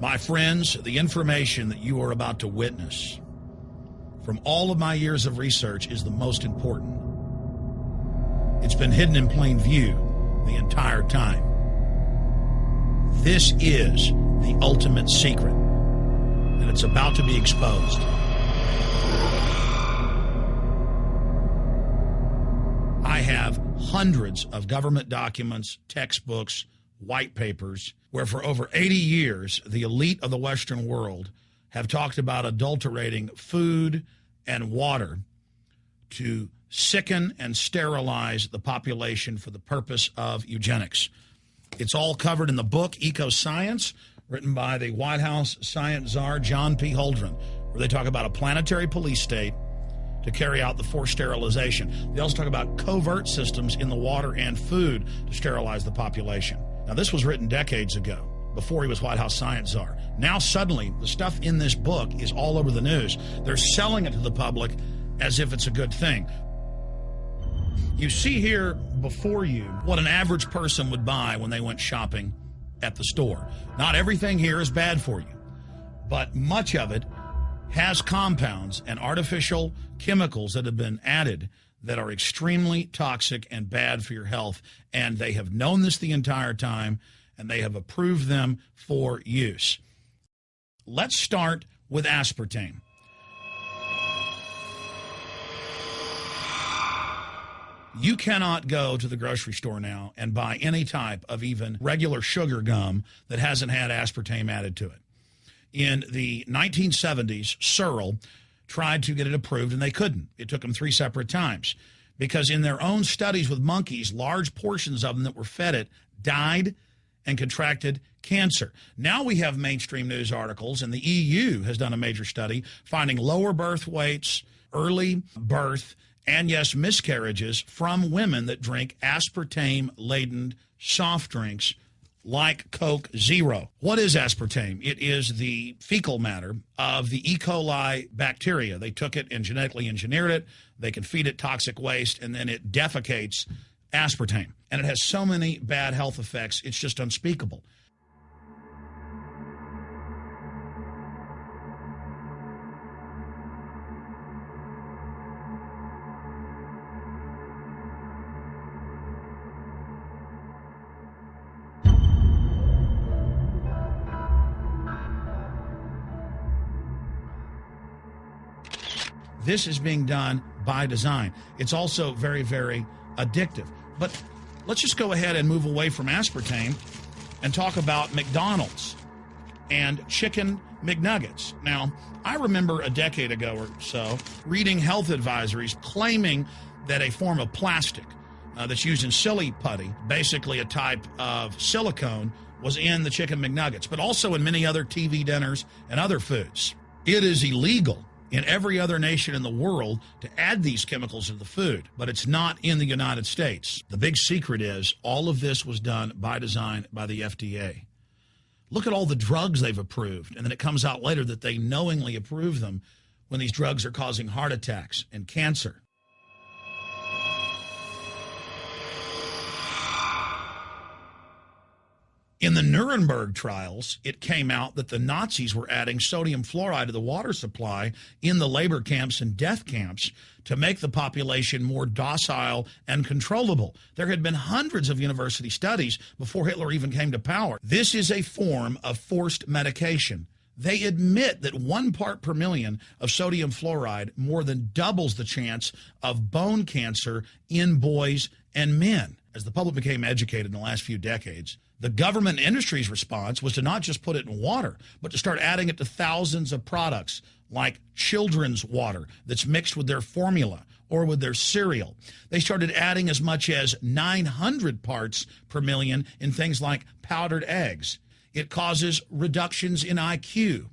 My friends, the information that you are about to witness from all of my years of research is the most important. It's been hidden in plain view the entire time. This is the ultimate secret, and it's about to be exposed. I have hundreds of government documents, textbooks, white papers, where for over 80 years, the elite of the Western world have talked about adulterating food and water to sicken and sterilize the population for the purpose of eugenics. It's all covered in the book Eco Science, written by the White House science czar John P. Holdren, where they talk about a planetary police state to carry out the forced sterilization. They also talk about covert systems in the water and food to sterilize the population. Now, this was written decades ago, before he was White House science czar. Now, suddenly, the stuff in this book is all over the news. They're selling it to the public as if it's a good thing. You see here before you what an average person would buy when they went shopping at the store. Not everything here is bad for you, but much of it has compounds and artificial chemicals that have been added that are extremely toxic and bad for your health. And they have known this the entire time, and they have approved them for use. Let's start with aspartame. You cannot go to the grocery store now and buy any type of even regular sugar gum that hasn't had aspartame added to it. In the 1970s, Searle tried to get it approved, and they couldn't. It took them 3 separate times because in their own studies with monkeys, large portions of them that were fed it died and contracted cancer. Now we have mainstream news articles, and the EU has done a major study finding lower birth weights, early birth, and yes, miscarriages from women that drink aspartame-laden soft drinks like Coke Zero. What is aspartame? It is the fecal matter of the E. coli bacteria. They took it and genetically engineered it. They can feed it toxic waste, and then it defecates aspartame. And it has so many bad health effects, it's just unspeakable. This is being done by design. It's also very, very addictive. But let's just go ahead and move away from aspartame and talk about McDonald's and chicken McNuggets. Now, I remember a decade ago or so reading health advisories claiming that a form of plastic that's used in silly putty, basically a type of silicone, was in the chicken McNuggets, but also in many other TV dinners and other foods. It is illegal in every other nation in the world to add these chemicals to the food, but it's not in the United States. The big secret is all of this was done by design by the FDA. Look at all the drugs they've approved, and then it comes out later that they knowingly approve them when these drugs are causing heart attacks and cancer. In the Nuremberg trials, it came out that the Nazis were adding sodium fluoride to the water supply in the labor camps and death camps to make the population more docile and controllable. There had been hundreds of university studies before Hitler even came to power. This is a form of forced medication. They admit that 1 part per million of sodium fluoride more than doubles the chance of bone cancer in boys and men. As the public became educated in the last few decades, the government and industry's response was to not just put it in water, but to start adding it to thousands of products like children's water that's mixed with their formula or with their cereal. They started adding as much as 900 parts per million in things like powdered eggs. It causes reductions in IQ.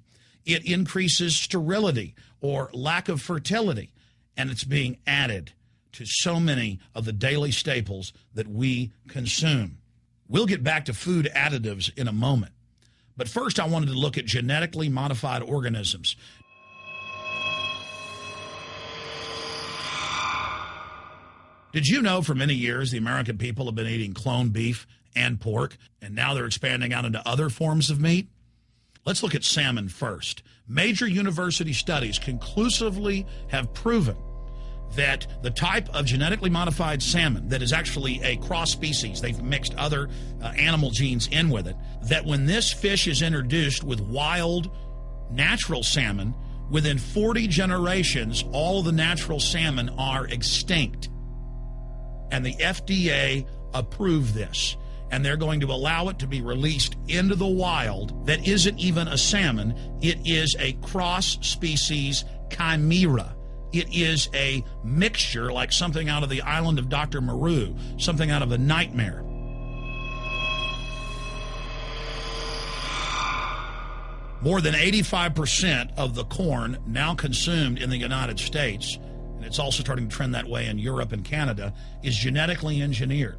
It increases sterility or lack of fertility, and it's being added to so many of the daily staples that we consume. We'll get back to food additives in a moment. But first, I wanted to look at genetically modified organisms. Did you know for many years the American people have been eating cloned beef and pork, and now they're expanding out into other forms of meat? Let's look at salmon first. Major university studies conclusively have proven that the type of genetically modified salmon that is actually a cross species, they've mixed other animal genes in with it, that when this fish is introduced with wild natural salmon, within 40 generations, all of the natural salmon are extinct. And the FDA approved this. And they're going to allow it to be released into the wild that isn't even a salmon. It is a cross-species chimera. It is a mixture like something out of the island of Dr. Moreau, something out of a nightmare. More than 85% of the corn now consumed in the United States, and it's also starting to trend that way in Europe and Canada, is genetically engineered.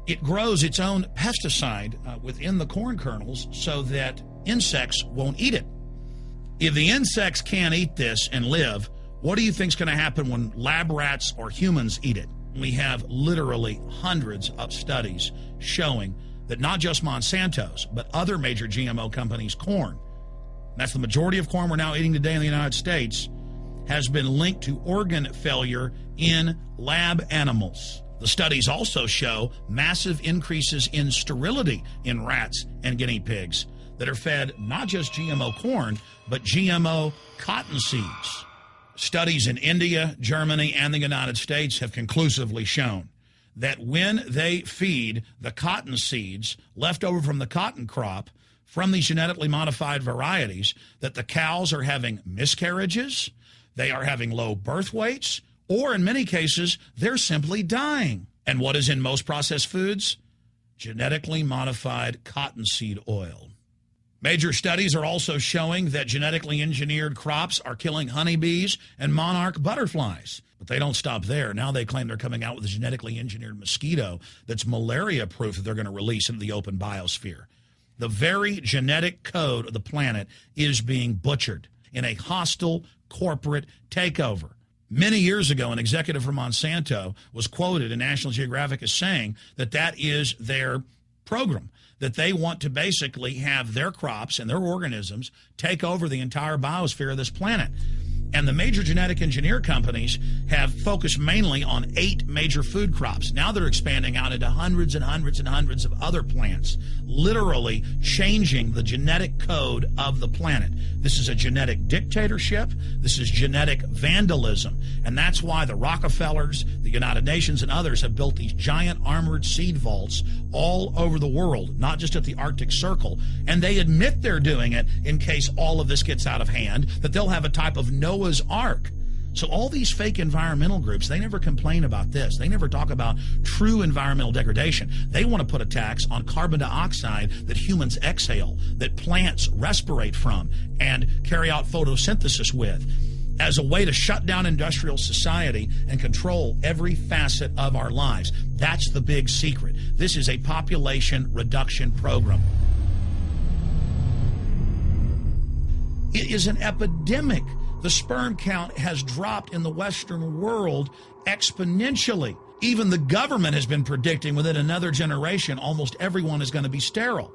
It grows its own pesticide within the corn kernels so that insects won't eat it. If the insects can't eat this and live, what do you think is going to happen when lab rats or humans eat it? We have literally hundreds of studies showing that not just Monsanto's, but other major GMO companies' corn, that's the majority of corn we're now eating today in the United States, has been linked to organ failure in lab animals. The studies also show massive increases in sterility in rats and guinea pigs that are fed not just GMO corn, but GMO cotton seeds. Studies in India, Germany, and the United States have conclusively shown that when they feed the cotton seeds left over from the cotton crop from these genetically modified varieties, that the cows are having miscarriages, they are having low birth weights, or in many cases, they're simply dying. And what is in most processed foods? Genetically modified cottonseed oil. Major studies are also showing that genetically engineered crops are killing honeybees and monarch butterflies. But they don't stop there. Now they claim they're coming out with a genetically engineered mosquito that's malaria-proof that they're going to release into the open biosphere. The very genetic code of the planet is being butchered in a hostile corporate takeover. Many years ago, an executive from Monsanto was quoted in National Geographic as saying that that is their program, that they want to basically have their crops and their organisms take over the entire biosphere of this planet. And the major genetic engineer companies have focused mainly on 8 major food crops. Now they're expanding out into hundreds and hundreds and hundreds of other plants, literally changing the genetic code of the planet. This is a genetic dictatorship. This is genetic vandalism. And that's why the Rockefellers, the United Nations, and others have built these giant armored seed vaults all over the world, not just at the Arctic Circle. And they admit they're doing it in case all of this gets out of hand, that they'll have a type of Noah's Ark. So all these fake environmental groups, they never complain about this. They never talk about true environmental degradation. They want to put a tax on carbon dioxide that humans exhale, that plants respirate from and carry out photosynthesis with, as a way to shut down industrial society and control every facet of our lives. That's the big secret. This is a population reduction program. It is an epidemic. The sperm count has dropped in the Western world exponentially. Even the government has been predicting within another generation, almost everyone is going to be sterile.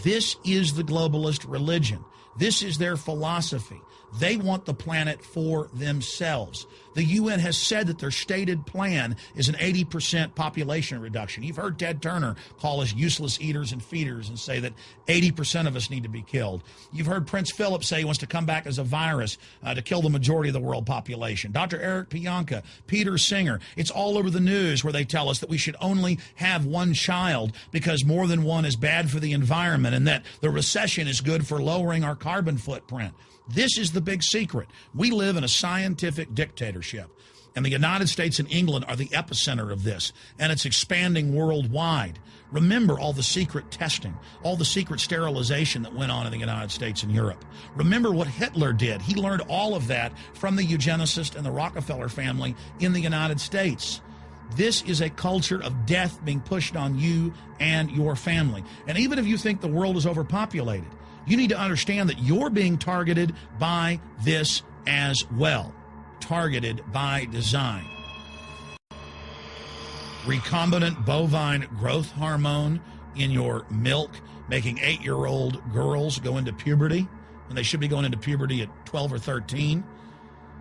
This is the globalist religion. This is their philosophy. They want the planet for themselves. The UN has said that their stated plan is an 80% population reduction. You've heard Ted Turner call us useless eaters and feeders and say that 80% of us need to be killed. You've heard Prince Philip say he wants to come back as a virus to kill the majority of the world population. Dr. Eric Pianka, Peter Singer, it's all over the news where they tell us that we should only have one child because more than one is bad for the environment and that the recession is good for lowering our carbon footprint. This is the big secret. We live in a scientific dictatorship, and the United States and England are the epicenter of this, and it's expanding worldwide. Remember all the secret testing, all the secret sterilization that went on in the United States and Europe. Remember what Hitler did. He learned all of that from the eugenicist and the Rockefeller family in the United States. This is a culture of death being pushed on you and your family. And even if you think the world is overpopulated, you need to understand that you're being targeted by this as well. Targeted by design. Recombinant bovine growth hormone in your milk making 8-year-old girls go into puberty when they should be going into puberty at 12 or 13.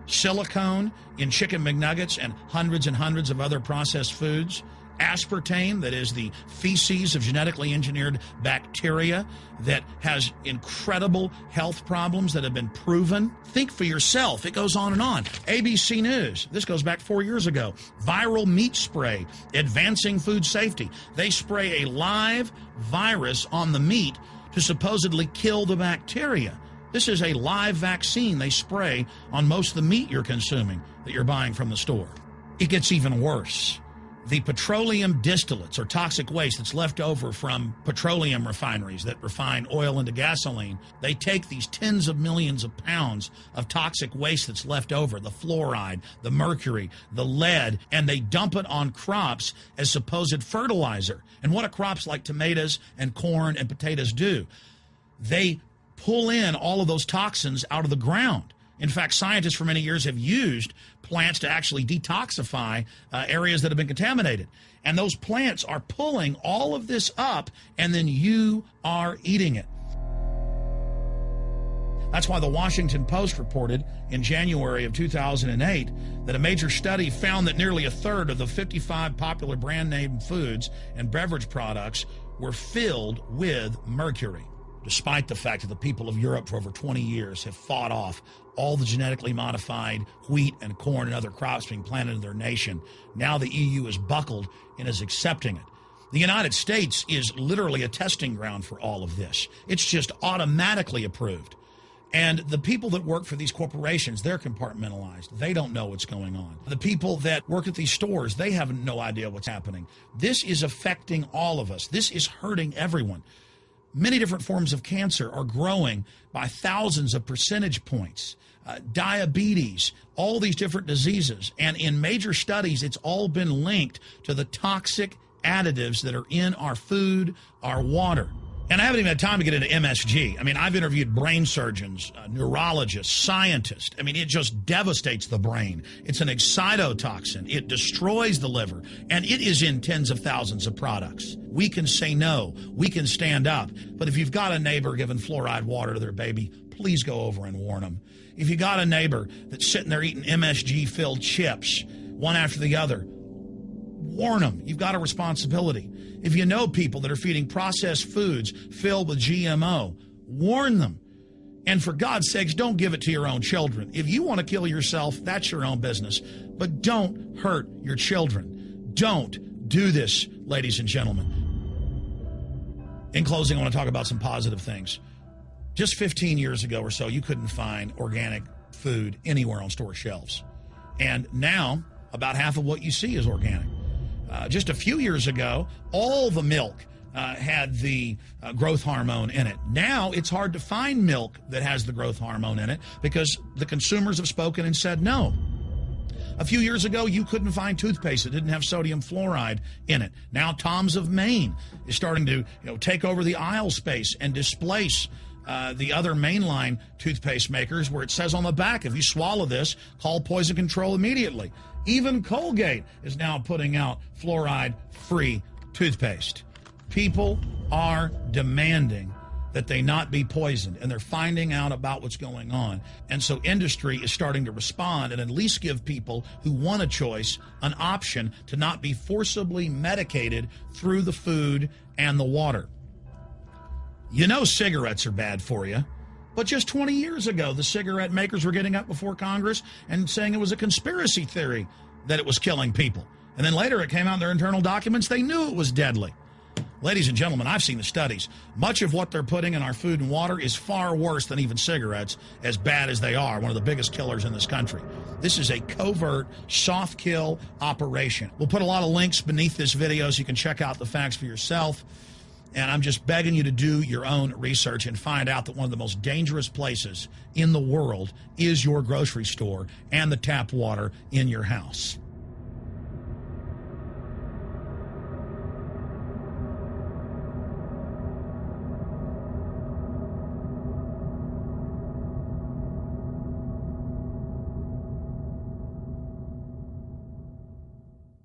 Silicone in chicken McNuggets and hundreds of other processed foods. Aspartame, that is the feces of genetically engineered bacteria that has incredible health problems that have been proven. Think for yourself. It goes on and on. ABC News, this goes back 4 years ago. Viral meat spray, advancing food safety. They spray a live virus on the meat to supposedly kill the bacteria. This is a live vaccine they spray on most of the meat you're consuming that you're buying from the store. It gets even worse. The petroleum distillates, or toxic waste that's left over from petroleum refineries that refine oil into gasoline, they take these tens of millions of pounds of toxic waste that's left over, the fluoride, the mercury, the lead, and they dump it on crops as supposed fertilizer. And what do crops like tomatoes and corn and potatoes do? They pull in all of those toxins out of the ground. In fact, scientists for many years have used plants to actually detoxify areas that have been contaminated. And those plants are pulling all of this up, and then you are eating it. That's why the Washington Post reported in January of 2008 that a major study found that nearly a third of the 55 popular brand name foods and beverage products were filled with mercury. Despite the fact that the people of Europe for over 20 years have fought off all the genetically modified wheat and corn and other crops being planted in their nation, now the EU is buckled and is accepting it. The United States is literally a testing ground for all of this. It's just automatically approved. And the people that work for these corporations, they're compartmentalized. They don't know what's going on. The people that work at these stores, they have no idea what's happening. This is affecting all of us. This is hurting everyone. Many different forms of cancer are growing by thousands of percentage points. Diabetes, all these different diseases. And in major studies, it's all been linked to the toxic additives that are in our food, our water. And I haven't even had time to get into MSG. I mean, I've interviewed brain surgeons, neurologists, scientists. I mean, it just devastates the brain. It's an excitotoxin. It destroys the liver. And it is in tens of thousands of products. We can say no. We can stand up. But if you've got a neighbor giving fluoride water to their baby, please go over and warn them. If you got a neighbor that's sitting there eating MSG-filled chips, one after the other, warn them. You've got a responsibility. If you know people that are feeding processed foods filled with GMO, warn them. And for God's sakes, don't give it to your own children. If you want to kill yourself, that's your own business. But don't hurt your children. Don't do this, ladies and gentlemen. In closing, I want to talk about some positive things. Just 15 years ago or so, you couldn't find organic food anywhere on store shelves. And now, about half of what you see is organic. Just a few years ago, all the milk had the growth hormone in it. Now it's hard to find milk that has the growth hormone in it because the consumers have spoken and said no. A few years ago, you couldn't find toothpaste that didn't have sodium fluoride in it. Now Tom's of Maine is starting to take over the aisle space and displace the other mainline toothpaste makers, where it says on the back, if you swallow this, call poison control immediately. Even Colgate is now putting out fluoride-free toothpaste. People are demanding that they not be poisoned, and they're finding out about what's going on. And so industry is starting to respond and at least give people who want a choice an option to not be forcibly medicated through the food and the water. You know cigarettes are bad for you. But just 20 years ago, the cigarette makers were getting up before Congress and saying it was a conspiracy theory that it was killing people. And then later it came out in their internal documents, they knew it was deadly. Ladies and gentlemen, I've seen the studies. Much of what they're putting in our food and water is far worse than even cigarettes, as bad as they are, one of the biggest killers in this country. This is a covert, soft kill operation. We'll put a lot of links beneath this video so you can check out the facts for yourself. And I'm just begging you to do your own research and find out that one of the most dangerous places in the world is your grocery store and the tap water in your house.